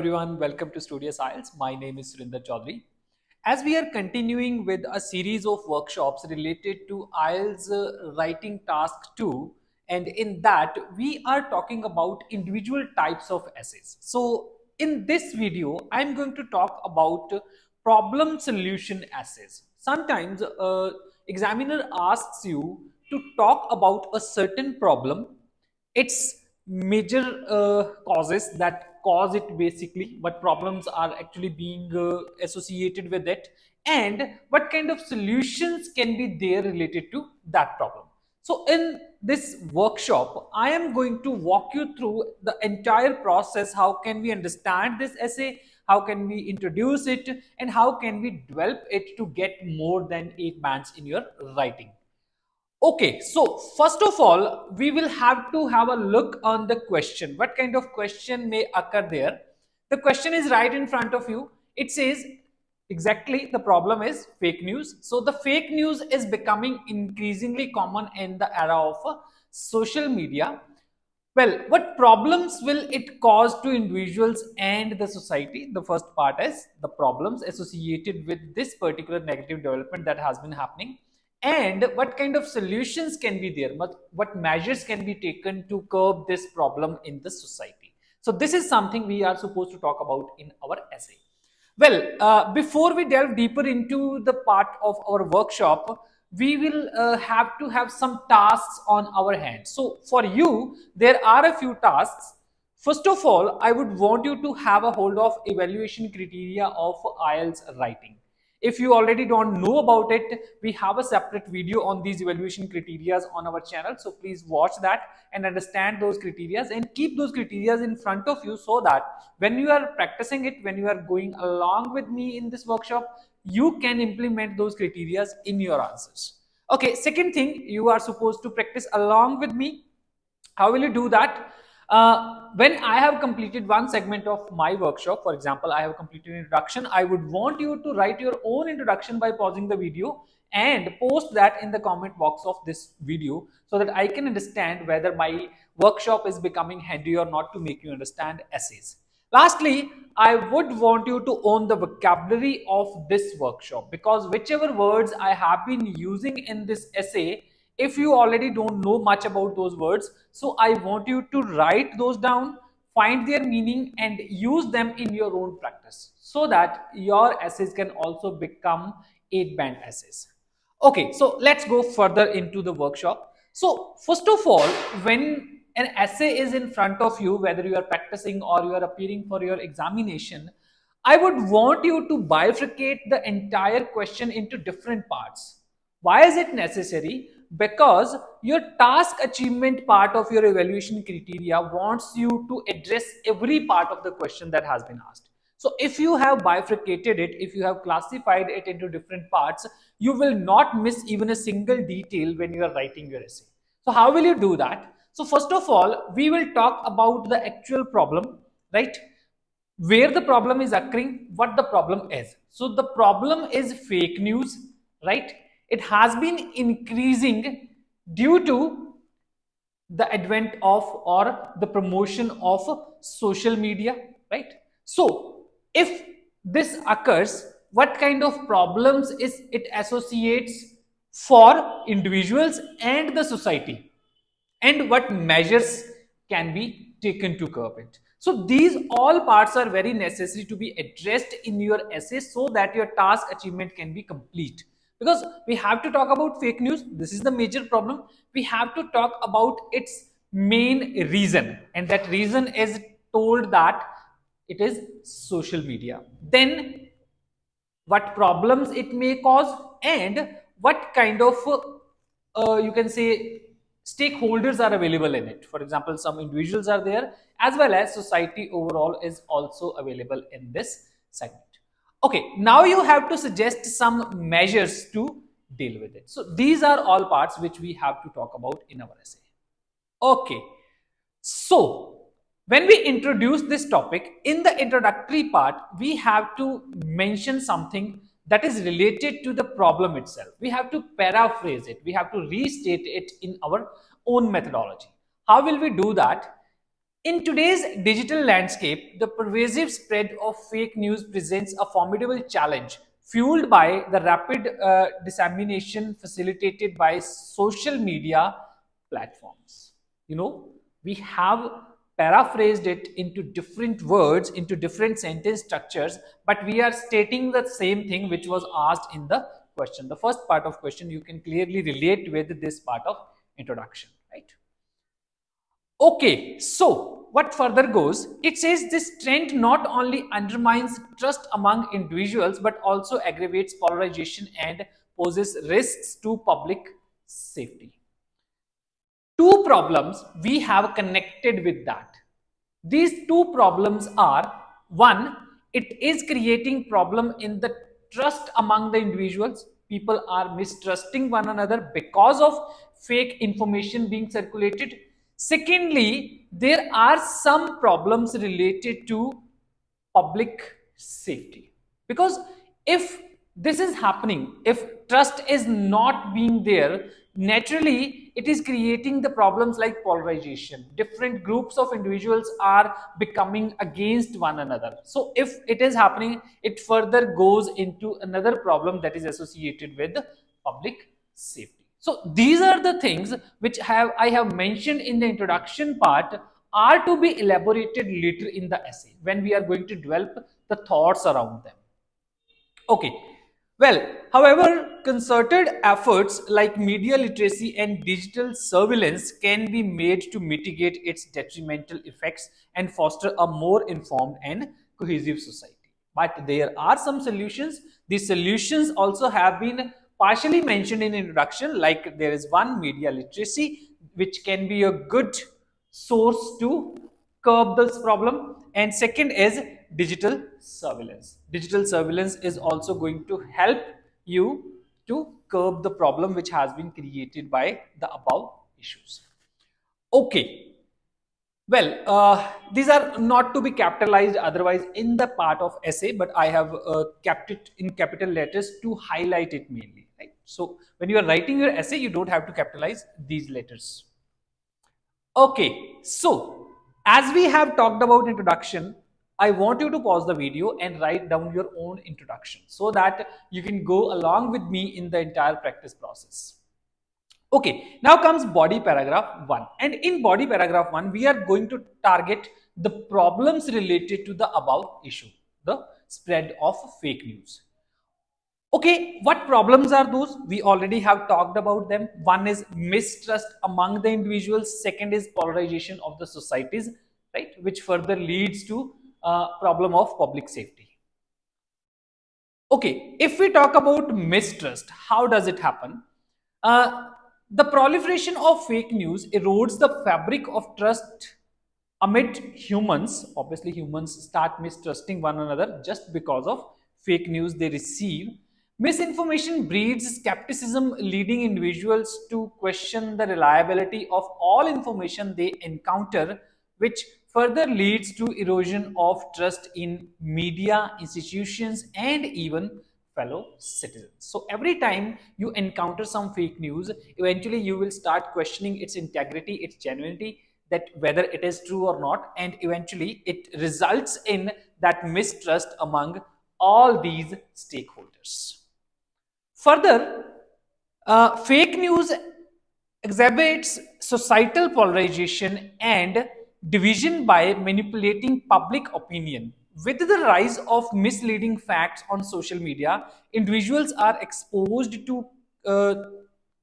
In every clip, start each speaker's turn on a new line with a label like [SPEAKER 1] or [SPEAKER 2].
[SPEAKER 1] everyone, welcome to Studious IELTS. My name is Surinder Chaudhary. As we are continuing with a series of workshops related to IELTS Writing Task 2, and in that we are talking about individual types of essays. So in this video, I'm going to talk about problem solution essays. Sometimes examiner asks you to talk about a certain problem, its major causes that cause it, basically what problems are actually being associated with it, and what kind of solutions can be there related to that problem. So in this workshop I am going to walk you through the entire process. How can we understand this essay, how can we introduce it, and how can we develop it to get more than 8 bands in your writing. Okay, so first of all, we will have to have a look on the question. What kind of question may occur there? The question is right in front of you. It says exactly the problem is fake news. So the fake news is becoming increasingly common in the era of social media. Well, what problems will it cause to individuals and the society? The first part is the problems associated with this particular negative development that has been happening, and what kind of solutions can be there, what measures can be taken to curb this problem in the society. So this is something we are supposed to talk about in our essay. Well, before we delve deeper into the part of our workshop, we will have to have some tasks on our hands. So for you, there are a few tasks. First of all, I would want you to have a hold of evaluation criteria of IELTS writing. If you already don't know about it, we have a separate video on these evaluation criteria on our channel. So please watch that and understand those criteria and keep those criteria in front of you, so that when you are practicing it, when you are going along with me in this workshop, you can implement those criteria in your answers. Okay, second thing, you are supposed to practice along with me. How will you do that? When I have completed one segment of my workshop, for example, I have completed an introduction, I would want you to write your own introduction by pausing the video and post that in the comment box of this video, so that I can understand whether my workshop is becoming handy or not to make you understand essays. Lastly, I would want you to own the vocabulary of this workshop, because whichever words I have been using in this essay, if you already don't know much about those words, so I want you to write those down, find their meaning and use them in your own practice, so that your essays can also become 8-band essays. Okay, so let's go further into the workshop. So first of all, when an essay is in front of you, whether you are practicing or you are appearing for your examination, I would want you to bifurcate the entire question into different parts. Why is it necessary? Because your task achievement part of your evaluation criteria wants you to address every part of the question that has been asked. So if you have bifurcated it, if you have classified it into different parts, you will not miss even a single detail when you are writing your essay. So how will you do that? So first of all, we will talk about the actual problem, right? Where the problem is occurring, what the problem is. So the problem is fake news, right? It has been increasing due to the advent of or the promotion of social media, right? So if this occurs, what kind of problems is it associates for individuals and the society, and what measures can be taken to curb it. So these all parts are very necessary to be addressed in your essay, so that your task achievement can be complete. Because we have to talk about fake news, this is the major problem. We have to talk about its main reason, and that reason is told that it is social media. Then what problems it may cause, and what kind of you can say stakeholders are available in it. For example, some individuals are there, as well as society overall is also available in this segment. Okay, now you have to suggest some measures to deal with it. So these are all parts which we have to talk about in our essay. Okay, so when we introduce this topic, in the introductory part, we have to mention something that is related to the problem itself. We have to paraphrase it. We have to restate it in our own methodology. How will we do that? In today's digital landscape, the pervasive spread of fake news presents a formidable challenge, fueled by the rapid dissemination facilitated by social media platforms. You know, we have paraphrased it into different words, into different sentence structures, but we are stating the same thing which was asked in the question. The first part of question you can clearly relate with this part of introduction, right? Okay, so what further goes? It says this trend not only undermines trust among individuals but also aggravates polarization and poses risks to public safety. Two problems we have connected with that. These two problems are: one, it is creating problem in the trust among the individuals. People are mistrusting one another because of fake information being circulated. Secondly, there are some problems related to public safety, because if this is happening, if trust is not being there, naturally it is creating the problems like polarization. Different groups of individuals are becoming against one another. So if it is happening, it further goes into another problem that is associated with public safety. So these are the things which I have mentioned in the introduction part, are to be elaborated later in the essay when we are going to develop the thoughts around them. Okay. Well, however, concerted efforts like media literacy and digital surveillance can be made to mitigate its detrimental effects and foster a more informed and cohesive society. But there are some solutions. These solutions also have been partially mentioned in introduction, like there is one, media literacy, which can be a good source to curb this problem, and second is digital surveillance. Digital surveillance is also going to help you to curb the problem which has been created by the above issues. Okay. Well, these are not to be capitalized otherwise in the part of essay, but I have kept it in capital letters to highlight it mainly, right? So when you are writing your essay, you don't have to capitalize these letters. Okay, so as we have talked about introduction, I want you to pause the video and write down your own introduction so that you can go along with me in the entire practice process. Okay, now comes body paragraph 1. And in body paragraph 1, we are going to target the problems related to the above issue, the spread of fake news. Okay, what problems are those? We already have talked about them. One is mistrust among the individuals. Second is polarization of the societies, right? Which further leads to problem of public safety. Okay, if we talk about mistrust, how does it happen? The proliferation of fake news erodes the fabric of trust amid humans. Obviously, humans start mistrusting one another just because of fake news they receive. Misinformation breeds skepticism, leading individuals to question the reliability of all information they encounter, which further leads to erosion of trust in media, institutions, and even fellow citizens. So every time you encounter some fake news, eventually you will start questioning its integrity, its genuinity, that whether it is true or not, and eventually it results in that mistrust among all these stakeholders. Further, fake news exacerbates societal polarization and division by manipulating public opinion. With the rise of misleading facts on social media, individuals are exposed to uh,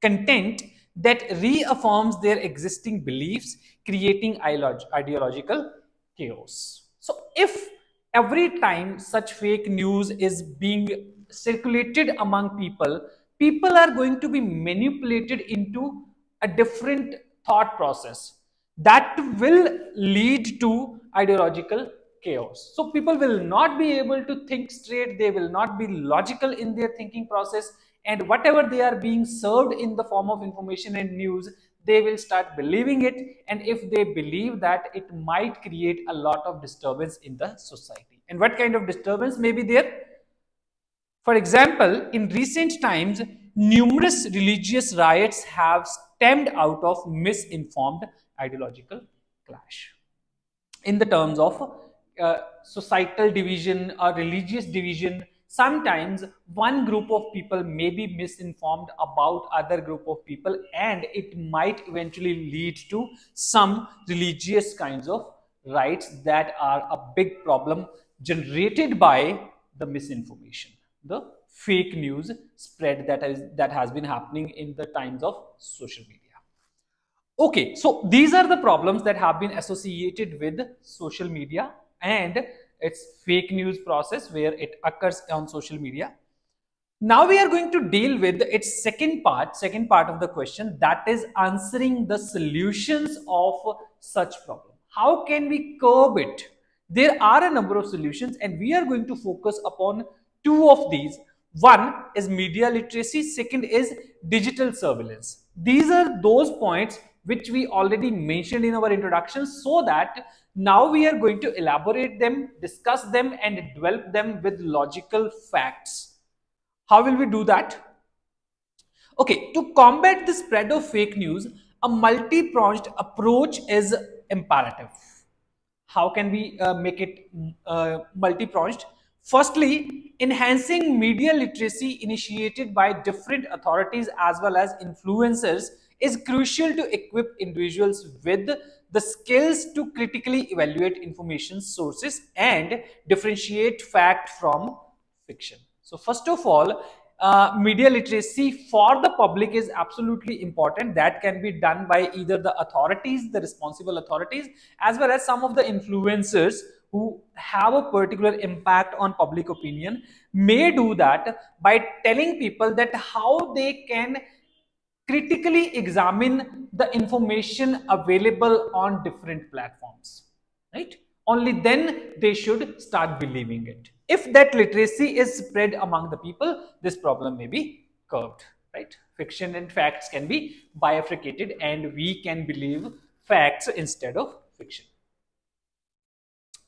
[SPEAKER 1] content that reaffirms their existing beliefs, creating ideological chaos. So, if every time such fake news is being circulated among people, people are going to be manipulated into a different thought process that will lead to ideological chaos. So people will not be able to think straight, they will not be logical in their thinking process, and whatever they are being served in the form of information and news, they will start believing it, and if they believe that, it might create a lot of disturbance in the society. And what kind of disturbance may be there? For example, in recent times, numerous religious riots have stemmed out of misinformed ideological clash. in the terms of societal division or religious division. Sometimes one group of people may be misinformed about other group of people, and it might eventually lead to some religious kinds of rights that are a big problem generated by the misinformation, the fake news spread that has been happening in the times of social media. Okay, so these are the problems that have been associated with social media and its fake news process where it occurs on social media. Now we are going to deal with its second part of the question, that is answering the solutions of such problem. How can we curb it? There are a number of solutions and we are going to focus upon two of these. One is media literacy, second is digital surveillance. These are those points which we already mentioned in our introduction, so that now we are going to elaborate them, discuss them and develop them with logical facts. How will we do that? Okay, to combat the spread of fake news, a multi-pronged approach is imperative. How can we make it multi-pronged? Firstly, enhancing media literacy initiated by different authorities as well as influencers is crucial to equip individuals with the skills to critically evaluate information sources and differentiate fact from fiction. So first of all, media literacy for the public is absolutely important. That can be done by either the authorities, the responsible authorities, as well as some of the influencers who have a particular impact on public opinion may do that by telling people that how they can critically examine the information available on different platforms, right? Only then they should start believing it. If that literacy is spread among the people, this problem may be curbed, right? Fiction and facts can be bifurcated and we can believe facts instead of fiction.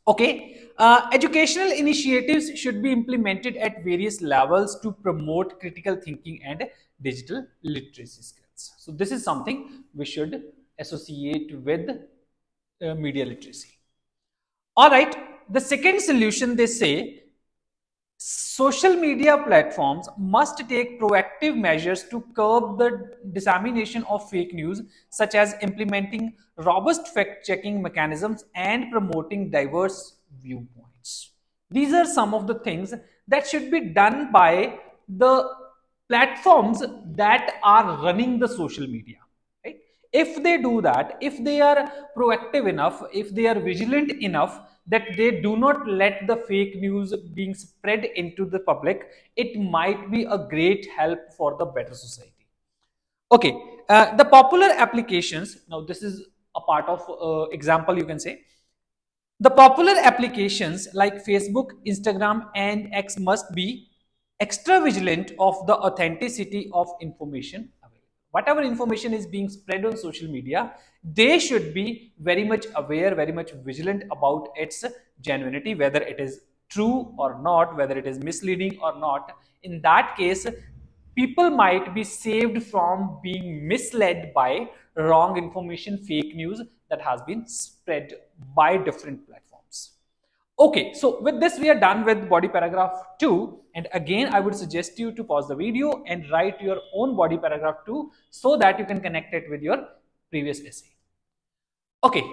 [SPEAKER 1] Okay, educational initiatives should be implemented at various levels to promote critical thinking and digital literacy skills. So this is something we should associate with media literacy. All right, the second solution, they say social media platforms must take proactive measures to curb the dissemination of fake news, such as implementing robust fact-checking mechanisms and promoting diverse viewpoints. These are some of the things that should be done by the platforms that are running the social media. Right? If they do that, if they are proactive enough, if they are vigilant enough that they do not let the fake news being spread into the public, it might be a great help for the better society. Okay, the popular applications, now this is a part of example you can say. The popular applications like Facebook, Instagram and X must be extra vigilant of the authenticity of information available. Whatever information is being spread on social media, they should be very much aware, very much vigilant about its genuinity, whether it is true or not, whether it is misleading or not. In that case, people might be saved from being misled by wrong information, fake news that has been spread by different platforms. Okay, so with this we are done with body paragraph 2, and again I would suggest you to pause the video and write your own body paragraph 2 so that you can connect it with your previous essay. Okay,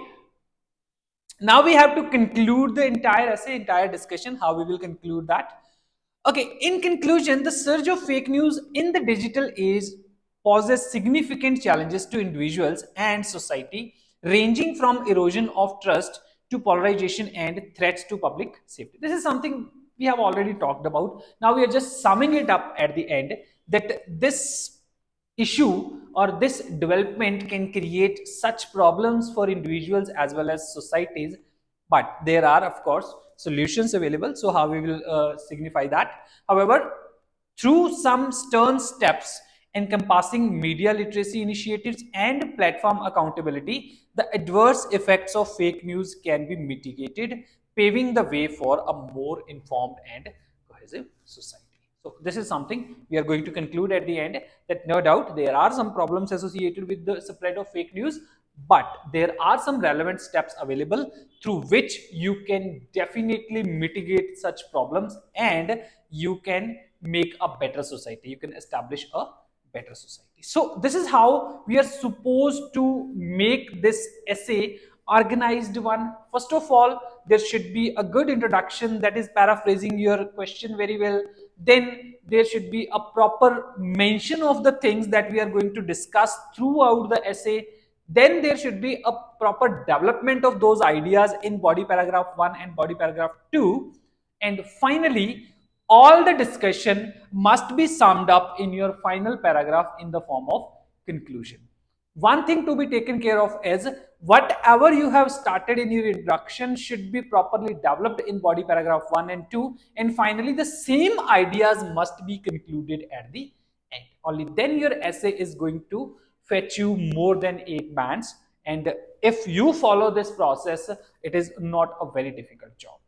[SPEAKER 1] now we have to conclude the entire essay, entire discussion, how we will conclude that. Okay, in conclusion, the surge of fake news in the digital age poses significant challenges to individuals and society, ranging from erosion of trust to polarization and threats to public safety. This is something we have already talked about. Now we are just summing it up at the end, that this issue or this development can create such problems for individuals as well as societies, but there are of course solutions available. So how we will signify that? However, through some stern steps encompassing media literacy initiatives and platform accountability, the adverse effects of fake news can be mitigated, paving the way for a more informed and cohesive society. So this is something we are going to conclude at the end, that no doubt there are some problems associated with the spread of fake news, but there are some relevant steps available through which you can definitely mitigate such problems, and you can make a better society, you can establish a better society. So this is how we are supposed to make this essay organized one. First of all, there should be a good introduction, that is paraphrasing your question very well. Then there should be a proper mention of the things that we are going to discuss throughout the essay. Then there should be a proper development of those ideas in body paragraph 1 and body paragraph 2. And finally, all the discussion must be summed up in your final paragraph in the form of conclusion. One thing to be taken care of is whatever you have started in your introduction should be properly developed in body paragraph 1 and 2, and finally the same ideas must be concluded at the end. Only then your essay is going to fetch you more than 8 bands, and if you follow this process, it is not a very difficult job.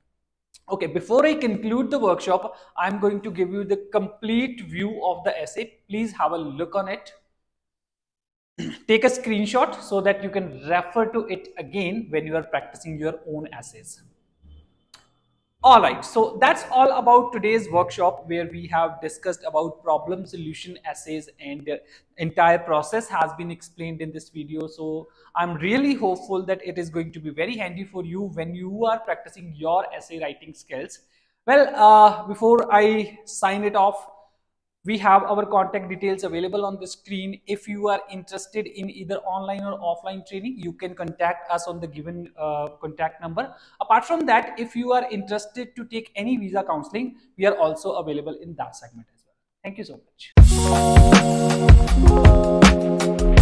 [SPEAKER 1] Okay, before I conclude the workshop, I'm going to give you the complete view of the essay. Please have a look on it. Take a screenshot so that you can refer to it again when you are practicing your own essays. All right, so that's all about today's workshop, where we have discussed about problem solution essays, and the entire process has been explained in this video. So I'm really hopeful that it is going to be very handy for you when you are practicing your essay writing skills. Well, before I sign it off, we have our contact details available on the screen. If you are interested in either online or offline training, you can contact us on the given contact number. Apart from that, if you are interested to take any visa counseling, we are also available in that segment as well. Thank you so much.